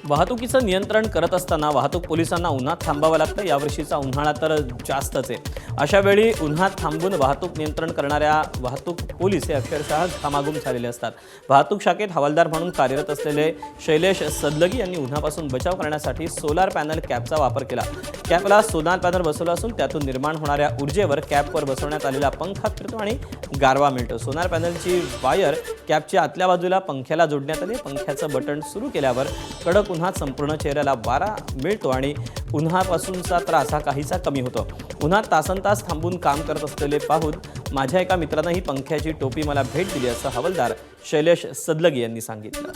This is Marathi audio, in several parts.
वाहतुकीचं नियंत्रण करत असताना वाहतूक पोलिसांना उन्हात थांबावं लागतं। यावर्षीचा उन्हाळा तर जास्तच आहे। अशा वेळी उन्हात थांबून वाहतूक नियंत्रण करणाऱ्या वाहतूक पोलीस हे अक्षरशः घामाघूम झालेले असतात। वाहतूक शाखेत हवालदार म्हणून कार्यरत असलेले शैलेश सदलगी यांनी उन्हापासून बचाव करण्यासाठी सोलार पॅनल कॅपचा वापर केला। कॅपला सोलार पॅनल बसवला असून त्यातून निर्माण होणाऱ्या ऊर्जेवर कॅपवर बसवण्यात आलेला पंखा फिरतो आणि गारवा मिळतो। सोलार पॅनलची वायर कॅपच्या आतल्या बाजूला पंख्याला जोडण्यात आली। पंख्याचं बटन सुरू केल्यावर कडक उन्हात संपूर्ण चेहऱ्याला वारा मिळतो आणि उन्हापासूनचा त्रास हा काहीसा कमी होतो। उन्हात तासनतास थांबून काम करत असलेले पाहून माझ्या एका मित्रानं ही पंख्याची टोपी मला भेट दिली असं हवालदार शैलेश सदलगी यांनी सांगितलं।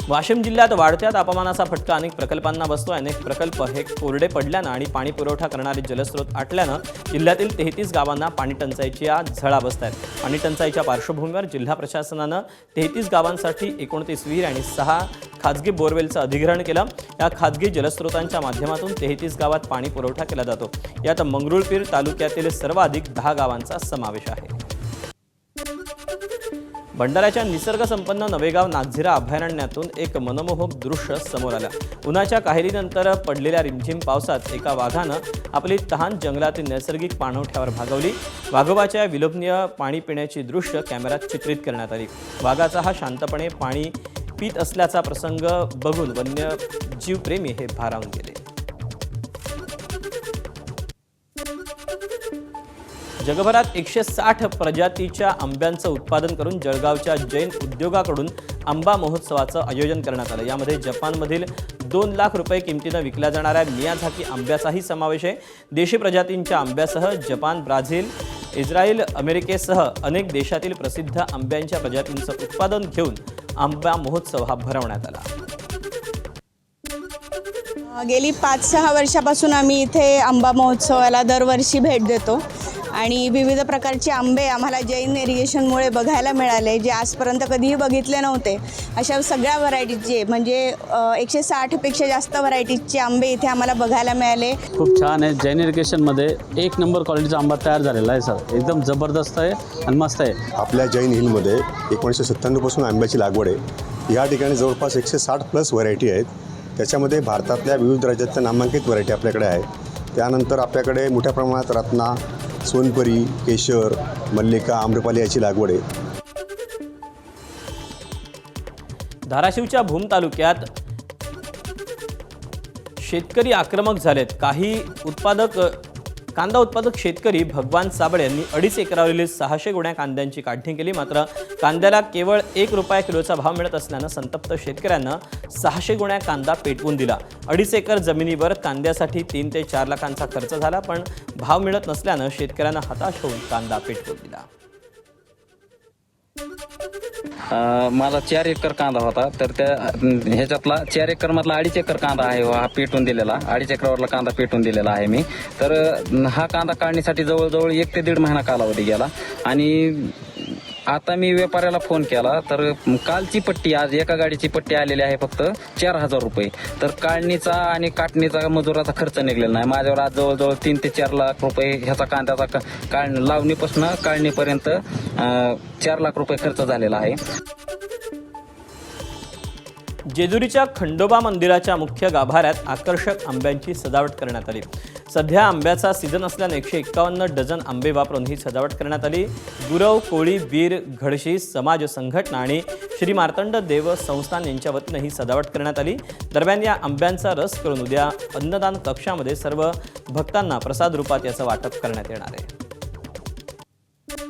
वाशिम जिल्ह्यात वाढत्या तापमानाचा फटका अनेक प्रकल्पांना बसतो। अनेक प्रकल्प हे कोरडे पडल्यानं आणि पाणी पुरवठा करणारे जलस्रोत आटल्यानं जिल्ह्यातील 33 गावांना पाणी टंचाईच्या झळा बसत आहेत। पाणी टंचाईच्या पार्श्वभूमीवर जिल्हा प्रशासनानं 33 गावांसाठी 29 विहीर आणि 6 खाजगी बोरवेलचं अधिग्रहण केलं। या खाजगी जलस्रोतांच्या माध्यमातून 33 गावात पाणी पुरवठा केला जातो। यात मंगरुळपीर तालुक्यातील सर्वाधिक 10 गावांचा समावेश आहे। भंडाऱ्याच्या निसर्ग संपन्न नवेगाव नागझिरा अभयारण्यातून एक मनमोहक दृश्य समोर आलं। उन्हाच्या काहिलीनंतर पडलेल्या रिमझिम पावसात एका वाघानं आपली तहान जंगलातील नैसर्गिक पाणवठ्यावर भागवली। वाघोबाच्या विलोभनीय पाणी पिण्याची दृश्य कॅमेऱ्यात चित्रित करण्यात आली। वाघाचा हा शांतपणे पाणी पित असल्याचा प्रसंग बघून वन्यजीवप्रेमी हे भारावून गेले। जगभरात 160 प्रजातीच्या आंब्यांचं उत्पादन करून जळगावच्या जैन उद्योगाकडून आंबा महोत्सवाचं आयोजन करण्यात आलं। यामध्ये जपानमधील 2 लाख रुपये किमतीनं विकल्या जाणाऱ्या मियाझाकी आंब्याचाही समावेश आहे। देशी प्रजातींच्या आंब्यासह जपान, ब्राझील, इस्रायल, अमेरिकेसह अनेक देशातील प्रसिद्ध आंब्यांच्या प्रजातींचं उत्पादन घेऊन आंबा महोत्सव हा भरवण्यात आला। गेली 5-6 वर्षापासून आम्ही इथे आंबा महोत्सवाला दरवर्षी भेट देतो आणि विविध प्रकारचे आंबे आम्हाला जैन इरिगेशनमुळे बघायला मिळाले, जे आजपर्यंत कधीही बघितले नव्हते। अशा सगळ्या व्हरायटीचे म्हणजे 160 पेक्षा जास्त व्हरायटीचे आंबे इथे आम्हाला बघायला मिळाले। खूप छान आहे। जैन इरिगेशनमध्ये 1 नंबर क्वालिटीचा आंबा तयार झालेला आहे सर। एकदम जबरदस्त आहे आणि मस्त आहे। आपल्या जैन हिलमध्ये 1997 पासून आंब्याची लागवड आहे। या ठिकाणी जवळपास 160+ व्हरायटी आहेत। त्याच्यामध्ये भारतातल्या विविध राज्यातल्या नामांकित व्हरायटी आपल्याकडे आहे। त्यानंतर आपल्याकडे मोठ्या प्रमाणात रत्ना, सोनपरी, केशर, मल्लिका, आम्रपाली याची लागवड आहे। धाराशिवच्या भूम तालुक्यात शेतकरी आक्रमक झालेत। काही कांदा उत्पादक शेतकरी भगवान साबळे यांनी 2.5 एकरावरील 600 गुण्या कांद्यांची काढणी केली। मात्र कांद्याला केवळ 1 रुपया किलोचा भाव मिळत असल्यानं संतप्त शेतकऱ्यांना 600 गुण्या कांदा पेटवून दिला। 2.5 एकर जमिनीवर कांद्यासाठी 3 ते 4 लाखांचा खर्च झाला, पण भाव मिळत नसल्यानं शेतकऱ्यांना हताश होऊन कांदा पेटवून दिला। माझा 4 एकर कांदा होता, तर त्या ह्याच्यातला 4 एकर मधला 2.5 एकर कांदा आहे हा पेटून दिलेला। 2.5 एकरावरला कांदा पेटून दिलेला आहे मी। तर हा कांदा काढण्यासाठी जवळजवळ 1 ते 1.5 महिना कालावधी गेला आणि आता मी व्यापाऱ्याला फोन केला तर कालची पट्टी, आज एका गाडीची पट्टी आलेली आहे फक्त 4000 रुपये। तर काढणीचा आणि काटणीचा मजुराचा खर्च निघलेला नाही। माझ्यावर आज जवळजवळ 3 ते 4 लाख रुपये ह्याचा कांद्याचा लावणीपासून काढणीपर्यंत 4 लाख रुपये खर्च झालेला आहे। जेजुरीच्या खंडोबा मंदिराच्या मुख्य गाभाऱ्यात आकर्षक आंब्यांची सजावट करण्यात आली। सध्या आंब्याचा सीझन असल्याने 151 डझन आंबे वापरून ही सजावट करण्यात आली। गुरव, कोळी, वीर, घडशी समाज संघटना आणि श्री मार्तंड देव संस्थान यांच्या वतीनं ही सजावट करण्यात आली। दरम्यान या आंब्यांचा रस करून उद्या अन्नदान कक्षामध्ये सर्व भक्तांना प्रसाद रूपात याचं वाटप करण्यात येणार आहे।